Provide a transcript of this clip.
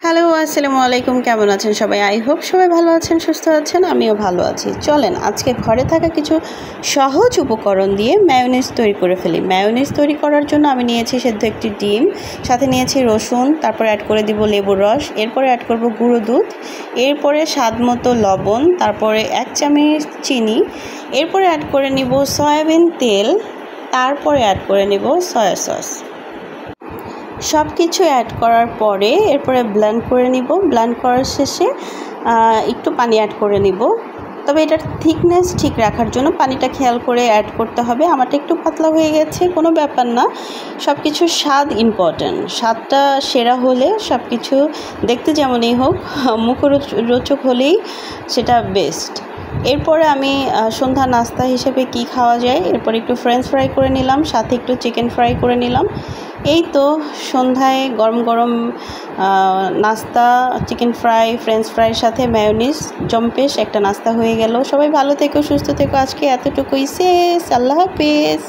Hello, আসসালামু আলাইকুম। কেমন আছেন সবাই? আই হোপ সবাই ভালো আছেন, সুস্থ আছেন। আমিও ভালো আছি। চলেন আজকে ঘরে থাকা কিছু সহজ উপকরণ দিয়ে মায়োনিজ তৈরি করে ফেলি। মায়োনিজ তৈরি করার জন্য আমি নিয়েছি সেদ্ধ একটি ডিম, সাথে নিয়েছি রসুন, তারপরে অ্যাড করে দিব লেবুর রস, এরপরে অ্যাড করব গুঁড়ো দুধ, এরপরে স্বাদ মতো লবণ, তারপরে 1 চামচ চিনি, এরপরে অ্যাড করে নিব সয়াবিন তেল, তারপরে অ্যাড করে নিব সয়া সস। সব কিছু অ্যাড করার পরে এরপরে ব্লেন্ড করে নিব। ব্লেন্ড করার শেষে একটু পানি অ্যাড করে নিব, তবে এটার থিকনেস ঠিক রাখার জন্য পানিটা খেয়াল করে অ্যাড করতে হবে। আমারটা একটু পাতলা হয়ে গেছে, কোনো ব্যাপার না। সব কিছুর স্বাদ ইম্পর্ট্যান্ট। স্বাদটা সেরা হলে সব কিছু দেখতে যেমনই হোক, মুখরোচক হলেই সেটা বেস্ট। এরপরে আমি সন্ধ্যা নাস্তা হিসেবে কি খাওয়া যায়, এরপর একটু ফ্রেঞ্চ ফ্রাই করে নিলাম, সাথে একটু চিকেন ফ্রাই করে নিলাম। এই তো সন্ধ্যায় গরম গরম নাস্তা, চিকেন ফ্রাই, ফ্রেঞ্চ ফ্রাইয়ের সাথে মায়োনিজ, জম্পেশ একটা নাস্তা হয়ে গেল। সবাই ভালো থেকো, সুস্থ থেকো। আজকে এতটুকুই শেষ। আল্লাহ হাফেজ।